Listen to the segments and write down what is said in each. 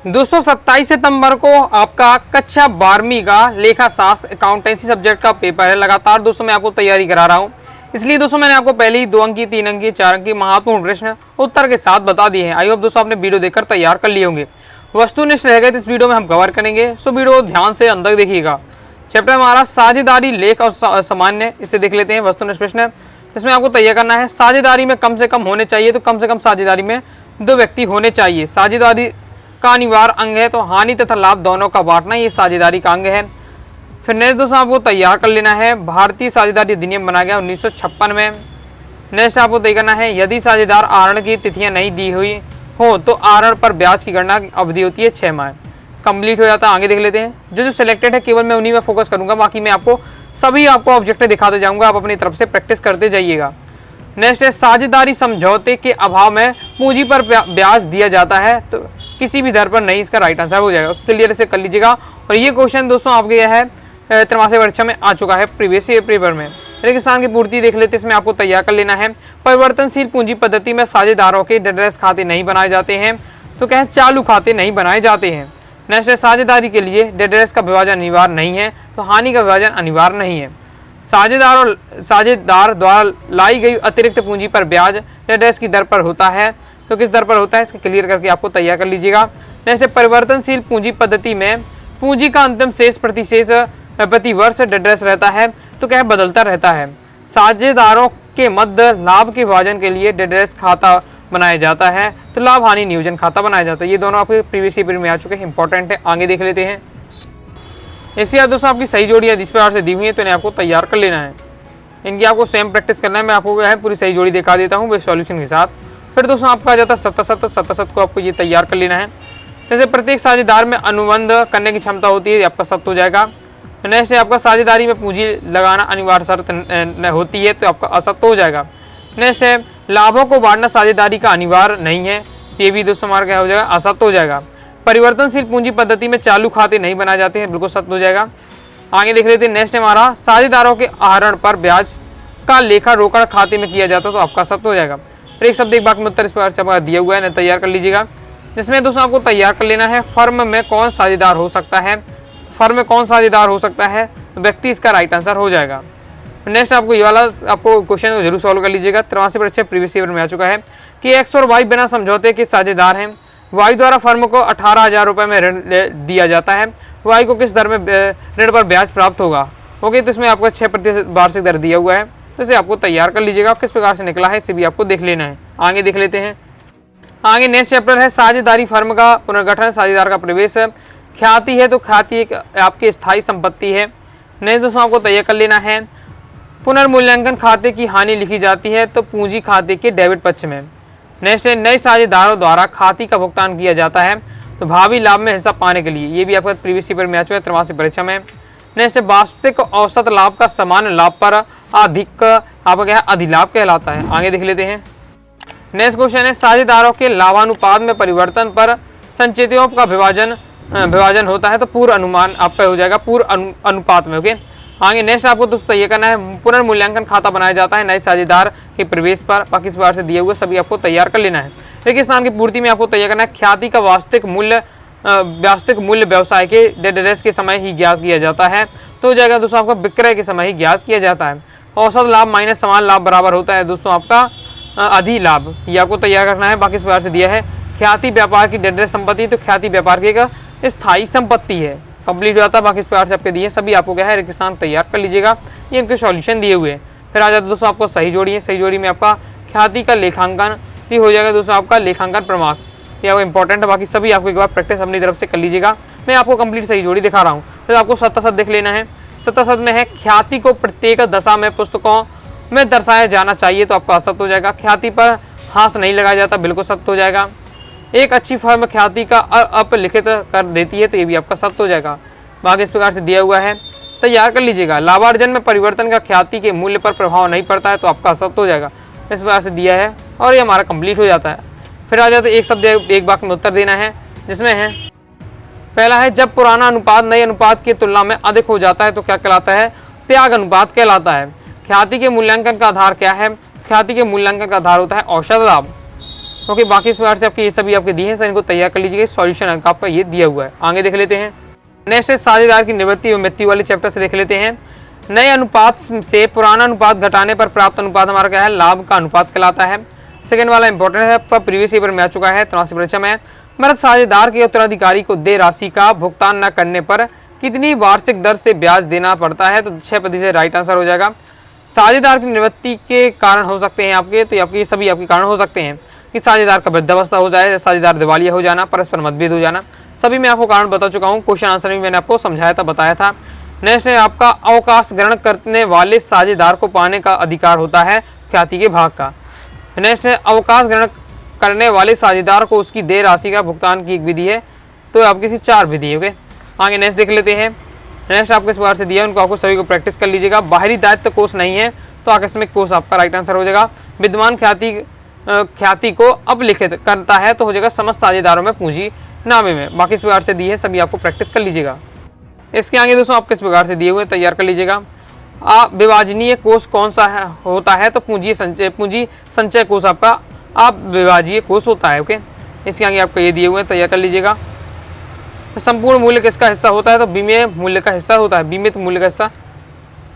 दोस्तों 27 सितंबर को आपका कक्षा 12वीं का लेखा शास्त्र अकाउंटेंसी सब्जेक्ट का पेपर है। लगातार दोस्तों मैं आपको तैयारी करा रहा हूं, इसलिए दोस्तों मैंने आपको पहले ही 2 अंक की, 3 अंक की, 4 अंक की महत्वपूर्ण प्रश्न उत्तर के साथ बता दिए हैं। आई होप दोस्तों आपने वीडियो देखकर तैयार कर लिए होंगे। वस्तुनिष्ठ रहेगा तो इस वीडियो में हम कवर करेंगे, सो वीडियो ध्यान से अंदर देखिएगा। चैप्टर हमारा साझेदारी, लेख और सामान्य, इसे देख लेते हैं। वस्तुनिष्ठ प्रश्न इसमें आपको तैयार करना है। साझेदारी में कम से कम होने चाहिए, तो कम से कम साझेदारी में 2 व्यक्ति होने चाहिए। साझेदारी का अनिवार्य अंग है, तो हानि तथा लाभ दोनों का बांटना ये साझेदारी का अंग है। फिर नेक्स्ट दोस्तों आपको तैयार कर लेना है। भारतीय साझेदारी अधिनियम बनाया गया 1956 में। नेक्स्ट आपको तय करना है, यदि साझेदार आहरण की तिथियां नहीं दी हुई हो तो आहरण पर ब्याज की गणना की अवधि होती है 6 माह। कंप्लीट हो जाता है। आगे देख लेते हैं। जो सिलेक्टेड है केवल मैं उन्हीं में फोकस करूंगा, बाकी मैं आपको सभी ऑब्जेक्ट दिखाते जाऊंगा, आप अपनी तरफ से प्रैक्टिस करते जाइएगा। नेक्स्ट है, साझेदारी समझौते के अभाव में पूंजी पर ब्याज दिया जाता है तो किसी भी दर पर नहीं, इसका राइट आंसर हो जाएगा। क्लियर से कर लीजिएगा। और ये क्वेश्चन दोस्तों आपके यह है त्रैमासिक परीक्षा में आ चुका है प्रीवियस ईयर पेपर में। रेगिस्तान की पूर्ति देख लेते, इसमें आपको तैयार कर लेना है। परिवर्तनशील पूंजी पद्धति में साझेदारों के डेडरेस खाते नहीं बनाए जाते हैं, तो क्या है, चालू खाते नहीं बनाए जाते हैं। नेक्स्ट है, साझेदारी के लिए डेडरेस का विभाजन अनिवार्य नहीं है, तो हानि का विभाजन अनिवार्य नहीं है। साझेदार द्वारा लाई गई अतिरिक्त पूंजी पर ब्याज डेडरेस की दर पर होता है, तो किस दर पर होता है, इसको क्लियर करके आपको तैयार कर लीजिएगा। नेक्स्ट है, परिवर्तनशील पूंजी पद्धति में पूंजी का अंतिम शेष प्रति वर्ष डेडरेस रहता है, तो क्या है, बदलता रहता है। साझेदारों के मध्य लाभ के विभाजन के लिए डेडरेस खाता बनाया जाता है, तो लाभ हानि नियोजन खाता बनाया जाता है। ये दोनों आपके प्रीवियस ईयर में आ चुके हैं, इंपॉर्टेंट है। आगे देख लेते हैं। ऐसी याद दोस्तों आपकी सही जोड़ियाँ जिस प्रकार से दी हुई है, तो इन्हें आपको तैयार कर लेना है। इनकी आपको सेम प्रैक्टिस करना है। मैं आपको है पूरी सही जोड़ी दिखा देता हूँ बेस्ट सॉल्यूशन के साथ। फिर दोस्तों आपका आ जाता है सत्ता को आपको ये तैयार कर लेना है। जैसे प्रत्येक साझेदार में अनुबंध करने की क्षमता होती है, आपका सत्य हो जाएगा। नेक्स्ट है, आपका साझेदारी में पूंजी लगाना अनिवार्य शर्त होती है, तो आपका असत्य हो जाएगा। नेक्स्ट है, लाभों को बांटना साझेदारी का अनिवार्य नहीं है, ये भी दोस्तों हमारा क्या हो जाएगा, असत्य हो जाएगा। परिवर्तनशील पूंजी पद्धति में चालू खाते नहीं बनाए जाते हैं, बिल्कुल सत्य हो जाएगा। आगे देख लेते हैं। नेक्स्ट है हमारा, साझेदारों के आहरण पर ब्याज का लेखा रोकड़ खाते में किया जाता है, तो आपका सत्य हो जाएगा। फिर एक शब्द एक बात में उत्तर इस प्रकार से आपका दिया हुआ है, तैयार कर लीजिएगा। जिसमें दोस्तों आपको तैयार कर लेना है, फर्म में कौन साझेदार हो सकता है। फर्म में कौन साझेदार हो सकता है, तो व्यक्ति इसका राइट आंसर हो जाएगा। नेक्स्ट आपको ये वाला आपको क्वेश्चन जरूर सॉल्व कर लीजिएगा। 83 परीक्षा प्रीवियस ईयर में आ चुका है कि एक्स और वाई बिना समझौते के साझेदार हैं। वाई द्वारा फर्म को 18,000 रुपये में ऋण दिया जाता है, वाई को किस दर में ऋण पर ब्याज प्राप्त होगा। ओके, तो इसमें आपका 6% वार्षिक दर दिया हुआ है, तो इसे आपको तैयार कर लीजिएगा। किस प्रकार से निकला है इसे भी आपको देख लेना है। आगे देख लेते हैं। आगे नेक्स्ट चैप्टर है, साझेदारी फर्म का पुनर्गठन, साझेदार का प्रवेश। ख्याति है, तो ख्याति एक आपकी स्थायी संपत्ति है। नेक्स्ट दोस्तों आपको तैयार कर लेना है, पुनर्मूल्यांकन खाते की हानि लिखी जाती है, तो पूंजी खाते के डेबिट पक्ष में। नेक्स्ट है, नए साझेदारों द्वारा खाते का भुगतान किया जाता है, तो भावी लाभ में हिस्सा पाने के लिए। ये भी आपका प्रीवियस ईयर में आ चुका है 83 परीक्षा में। नेक्स्ट है, वास्तविक औसत लाभ का समान लाभ पर अधिक आपका क्या है, अधिलाभ कहलाता है। आगे देख लेते हैं। नेक्स्ट क्वेश्चन है, साझेदारों के लाभानुपात में परिवर्तन पर संचितियों का विभाजन होता है, तो पूर्व अनुमान आपका हो जाएगा पूर्व अनुपात में। ओके, आगे नेक्स्ट आपको दोस्तों ये करना है, पुनर्मूल्यांकन खाता बनाया जाता है नए साझेदार के प्रवेश पर, बाकी इस बार से दिए हुए सभी आपको तैयार कर लेना है। रेगिस्तान की पूर्ति में आपको तैयार करना है, ख्याति का वास्तविक मूल्य व्यवसाय के डेडरेस के समय ही ज्ञात किया जाता है, तो हो जाएगा दोस्तों आपका विक्रय के समय ही ज्ञात किया जाता है। औसत लाभ माइनस समान लाभ बराबर होता है दोस्तों आपका अधिलाभ, ये आपको तैयार करना है। बाकी इस बार से दिया है, ख्याति व्यापार की डेडरेस संपत्ति, तो ख्याति व्यापार की एक स्थायी संपत्ति है। कंप्लीट हो जाता है। बाकी इस प्रकार से आपके दिए सभी आपको क्या है, रेगिस्तान तैयार कर लीजिएगा। ये इनके सॉल्यूशन दिए हुए हैं। फिर आ जाता है दोस्तों आपको सही जोड़ी है। सही जोड़ी में आपका ख्याति का लेखांकन भी हो जाएगा दोस्तों, आपका लेखांकन प्रमाण, ये आपको इंपॉर्टेंट है। बाकी सभी आपको एक बार प्रैक्टिस अपनी तरफ से कर लीजिएगा। मैं आपको कंप्लीट सही जोड़ी दिखा रहा हूँ। फिर आपको सत्ता देख लेना है। सत्ता में है, ख्याति को प्रत्येक दशा में पुस्तकों में दर्शाया जाना चाहिए, तो आपका असत्य हो जाएगा। ख्याति पर हाथ नहीं लगाया जाता, बिल्कुल सत्य हो जाएगा। एक अच्छी फर्म ख्याति का अपलिखित कर देती है, तो ये भी आपका सत्य हो जाएगा। बाकी इस प्रकार से दिया हुआ है, तैयार कर लीजिएगा। लाभार्जन में परिवर्तन का ख्याति के मूल्य पर प्रभाव नहीं पड़ता है, तो आपका असत्य हो जाएगा। इस प्रकार से दिया है और ये हमारा कंप्लीट हो जाता है। फिर आ जाता है, एक शब्द एक वाक्य में उत्तर देना है, जिसमें है पहला है, जब पुराना अनुपात नए अनुपात की तुलना में अधिक हो जाता है, तो क्या कहलाता है, त्याग अनुपात कहलाता है। ख्याति के मूल्यांकन का आधार क्या है, ख्याति के मूल्यांकन का आधार होता है औसत लाभ। क्योंकि बाकी इस प्रकार से आपके ये सभी आपके दिए हैं, सर इनको तैयार कर लीजिएगा। सॉल्यूशन आपका ये दिया हुआ है। आगे देख लेते हैं। नेक्स्ट है साझेदार की निवृत्ति एवं मृत्यु वाले चैप्टर से देख लेते हैं। नए अनुपात से पुराना अनुपात घटाने पर प्राप्त अनुपात हमारा क्या है, लाभ का अनुपात कहलाता है। सेकंड वाला इंपॉर्टेंट है, आपका प्रीवियस ईयर में आ चुका है 83 परीक्षा में। मृत साझेदार के उत्तराधिकारी को देय राशि का भुगतान न करने पर कितनी वार्षिक दर से ब्याज देना पड़ता है, तो 6% राइट आंसर हो जाएगा। साझेदार की निवृत्ति के कारण हो सकते हैं आपके, तो आपके सभी आपके कारण हो सकते हैं कि साझेदार का वृद्धावस्था हो जाए, साझेदार दिवालिया हो जाना, परस्पर मतभेद हो जाना, सभी मैं आपको कारण बता चुका हूँ। क्वेश्चन आंसर में मैंने आपको समझाया था, बताया था। नेक्स्ट है आपका अवकाश ग्रहण करने वाले साझेदार को पाने का अधिकार होता है ख्याति के भाग का। नेक्स्ट है अवकाश ग्रहण करने वाले साझेदार को उसकी देय राशि का भुगतान की एक विधि है, तो आपकी सी 4 विधि है। ओके, आगे नेक्स्ट देख लेते हैं। नेक्स्ट आपको इस प्रकार से दिया है, उनको आपको सभी को प्रैक्टिस कर लीजिएगा। बाहरी दायित्व कोष नहीं है तो आकस्मिक कोष आपका राइट आंसर हो जाएगा। विद्यमान ख्याति को अपलिखित करता है तो हो जाएगा समस्त साझेदारों में पूंजी नामे में। बाकी इस प्रकार से दी है, सभी आपको प्रैक्टिस कर लीजिएगा। इसके आगे दोस्तों आपको इस प्रकार से दिए हुए तैयार कर लीजिएगा। विभाजनीय कोष कौन सा है होता है, तो पूंजी संचय कोष आपका आप विभाजीय कोष होता है। ओके, इसके आगे आपको ये दिए हुए तैयार कर लीजिएगा। संपूर्ण मूल्य किसका हिस्सा होता है, तो बीमे मूल्य का हिस्सा होता है, बीमित मूल्य का हिस्सा।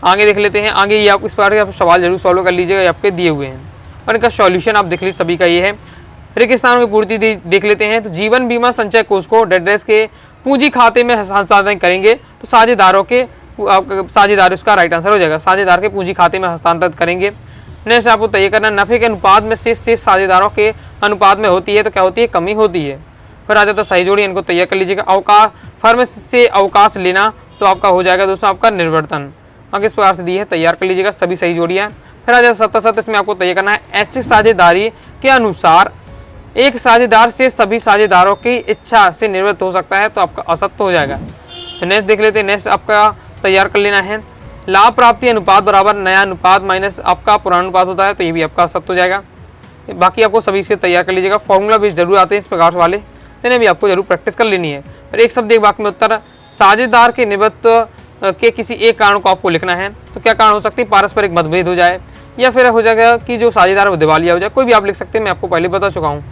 आगे देख लेते हैं। आगे ये आप इस प्रकार के सवाल जरूर सॉल्व कर लीजिएगा, ये आपके दिए हुए हैं और इनका सॉल्यूशन आप देख लीजिए, सभी का ये है। रिक्त स्थानों की पूर्ति देख लेते हैं। तो जीवन बीमा संचय कोष को डेडरेस के पूंजी खाते में हस्तांतरण करेंगे तो साझेदार इसका राइट आंसर हो जाएगा। साझेदार के पूंजी खाते में हस्तांतरित करेंगे। नेक्स्ट आपको तय करना, नफे के अनुपात में शेष साझेदारों के अनुपात में होती है तो क्या होती है, कमी होती है। फिर आ जाता है सही जोड़ी, इनको तैयार कर लीजिएगा। अवकाश फर्म से अवकाश लेना तो आपका हो जाएगा दोस्तों आपका निर्वर्तन। आगे इस प्रकार से दी है, तैयार कर लीजिएगा, सभी सही जोड़ियाँ। फिर आ जाता 77, इसमें आपको तय करना है ऐच्छिक साझेदारी के अनुसार एक साझेदार से सभी साझेदारों की इच्छा से निवृत्त हो सकता है तो आपका असत्य हो जाएगा। नेक्स्ट देख लेते हैं। नेक्स्ट आपका तैयार कर लेना है, लाभ प्राप्ति अनुपात बराबर नया अनुपात माइनस आपका पुराना अनुपात होता है, तो ये भी आपका असत्य हो जाएगा। बाकी आपको सभी इसके तैयार कर लीजिएगा। फॉर्मूला भी जरूर आते हैं इस प्रकार वाले, तो इन्हें भी आपको जरूर प्रैक्टिस कर लेनी है। और एक शब्द एक वाक्य में उत्तर, साझेदार के निवृत्त के किसी एक कारण को आपको लिखना है, तो क्या कारण हो सकती है, पारस्परिक मतभेद हो जाए या फिर हो जाएगा कि जो साझेदार है वो दिवालिया हो जाए, कोई भी आप लिख सकते हैं, मैं आपको पहले बता चुका हूँ।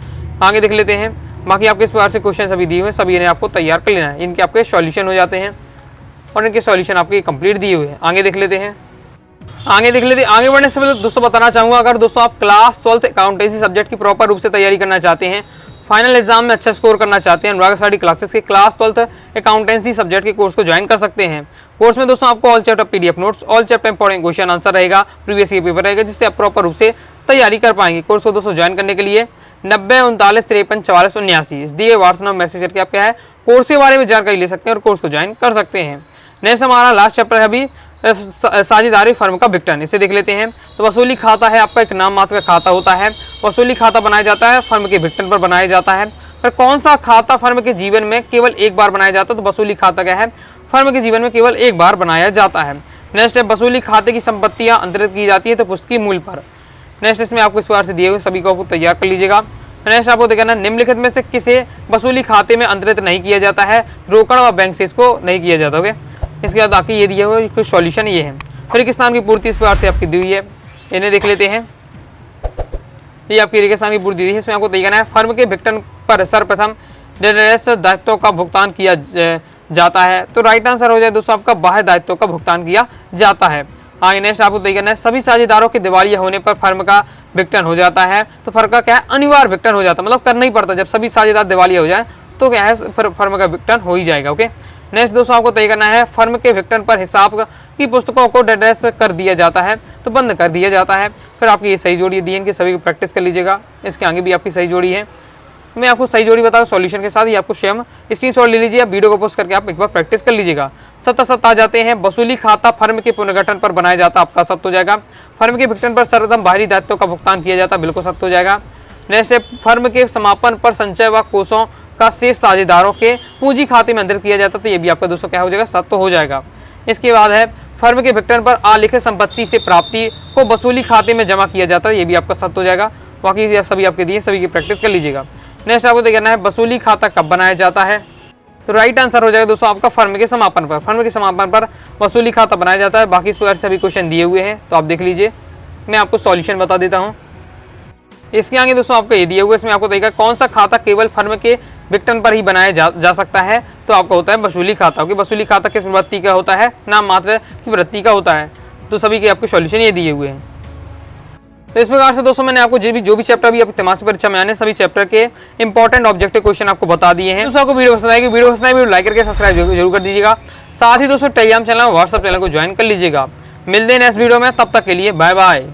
आगे देख लेते हैं। बाकी आपके इस प्रकार से क्वेश्चन सभी दिए हुए हैं, सभी इन्हें आपको तैयार कर लेना है, इनके आपके सॉल्यूशन हो जाते हैं और इनके सॉल्यूशन आपके कंप्लीट दिए हुए हैं। आगे देख लेते हैं। आगे बढ़ने से पहले दोस्तों बताना चाहूँगा, अगर दोस्तों आप क्लास 12 अकाउंटेंसी सब्जेक्ट की प्रॉपर रूप से तैयारी करना चाहते हैं, फाइनल एग्जाम में अच्छा स्कोर करना चाहते हैं, अनुराग स्टडी क्लासेस के क्लास 12 अकाउंटेंसी सब्जेक्ट के कोर्स को ज्वाइन कर सकते हैं। कोर्स में दोस्तों आपको all chapter PDF notes, all chapter important question answer रहेगा, प्रीवियस ईयर पेपर रहेगा, जिससे आप प्रॉपर रूप से तैयारी कर पाएंगे। कोर्स को दोस्तों ज्वाइन करने के लिए 90 39 53 44 79 इस दिए व्हाट्सएप मैसेज करके आप क्या है कोर्स के बारे में जानकारी ले सकते हैं और कोर्स को ज्वाइन कर सकते हैं। नेक्स्ट हमारा लास्ट चैप्टर है अभी साझेदारी फर्म का विघटन, इसे देख लेते हैं। तो वसूली खाता है आपका एक नाम मात्र का खाता होता है। वसूली खाता बनाया जाता है फर्म के विघटन पर बनाया जाता है। फिर कौन सा खाता फर्म के जीवन में केवल एक बार बनाया जाता है, तो वसूली खाता क्या है, फर्म के जीवन में केवल एक बार बनाया जाता है। नेक्स्ट है वसूली खाते की संपत्तियां अंतरित की जाती है तो पुस्तकीय मूल्य पर। नेक्स्ट इसमें आपको इस प्रकार से दिए हुए सभी को आपको तैयार कर लीजिएगा। नेक्स्ट आपको देखना निम्नलिखित में से किसे वसूली खाते में अंतरित नहीं किया जाता है, रोकड़ व बैंक से इसको नहीं किया जाता। ओके, इसके बाद आके ये दिया हुआ सॉल्यूशन ये है। फिर किसान की पूर्ति इस प्रकार से आपकी दी हुई है, इन्हें देख लेते हैं। ये आपकी रेगिस्तान की पूर्ति दी है, इसमें आपको तय करना है फर्म के विघटन पर सर्वप्रथम डेडरेस दायित्वों का भुगतान किया जाता है, तो राइट आंसर हो जाए दोस्तों आपका बाह्य दायित्वों का भुगतान किया जाता है। आगे नेक्स्ट आपको तय करना है सभी साझेदारों के दिवालिया होने पर फर्म का विघटन हो जाता है, तो फर्म का क्या है अनिवार्य विघटन हो जाता है, मतलब करना ही पड़ता है। जब सभी साझेदार दिवालिया हो जाए तो क्या है फर्म का विघटन हो ही जाएगा। ओके, नेक्स्ट दोस्तों आपको तय करना है फर्म के विघटन पर हिसाब की पुस्तकों को डेडरेस कर दिया जाता है, तो बंद कर दिया जाता है। फिर आपकी ये सही जोड़ी दी है, इनकी सभी को प्रैक्टिस कर लीजिएगा। इसके आगे भी आपकी सही जोड़ी है, मैं आपको सही जोड़ी बताऊँ सॉल्यूशन के साथ, ही आपको स्वयं स्क्रीनशॉट ले लीजिए, वीडियो को पोस्ट करके आप एक बार प्रैक्टिस कर लीजिएगा। 77 आ जाते हैं वसूली खाता फर्म के पुनर्गठन पर बनाया जाता, आपका सत्य हो जाएगा। फर्म के विघटन पर सर्वप्रथम बाहरी दायित्वों का भुगतान किया जाता, बिल्कुल सत्य हो जाएगा। नेक्स्ट है फर्म के समापन पर संचय व कोषों का शेष साझेदारों के पूंजी खाते में अंतरित किया जाता, तो ये भी आपका दोस्तों क्या हो जाएगा सत्य हो जाएगा। इसके बाद है फर्म के विघटन पर अलिखित संपत्ति से प्राप्ति को वसूली खाते में जमा किया जाता है, ये भी आपका सत्य हो जाएगा। बाकी सभी आपके दिए, सभी की प्रैक्टिस कर लीजिएगा। नेक्स्ट आपको देखना है वसूली खाता कब बनाया जाता है, तो राइट आंसर हो जाएगा दोस्तों आपका फर्म के समापन पर। फर्म के समापन पर वसूली खाता बनाया जाता है। बाकी इस प्रकार से सभी क्वेश्चन दिए हुए हैं, तो आप देख लीजिए, मैं आपको सॉल्यूशन बता देता हूँ। इसके आगे दोस्तों आपको ये दिया हुआ है, इसमें आपको देखा कौन सा खाता केवल फर्म के विघटन पर ही बनाया जा सकता है, तो आपका होता है वसूली खाता। क्योंकि वसूली खाता किस प्रवृत्ति का होता है, नाम मात्र की वृत्ति का होता है। तो सभी के आपको सॉल्यूशन ये दिए हुए हैं। तो इस प्रकार से दोस्तों मैंने आपको जो भी चैप्टर भी आपकी तिमाही परीक्षा में आने सभी चैप्टर के इंपॉर्टेंट ऑब्जेक्टिव क्वेश्चन आपको बता दिए हैं। दोस्तों आपको वीडियो पसंद आएगी, वीडियो लाइक करके सब्सक्राइब जरूर कर दीजिएगा। साथ ही दोस्तों टेलीग्राम चैनल व्हाट्सएप चैनल को ज्वाइन कर लीजिएगा। मिलते हैं नेक्स्ट वीडियो में, तब तक के लिए बाय बाय।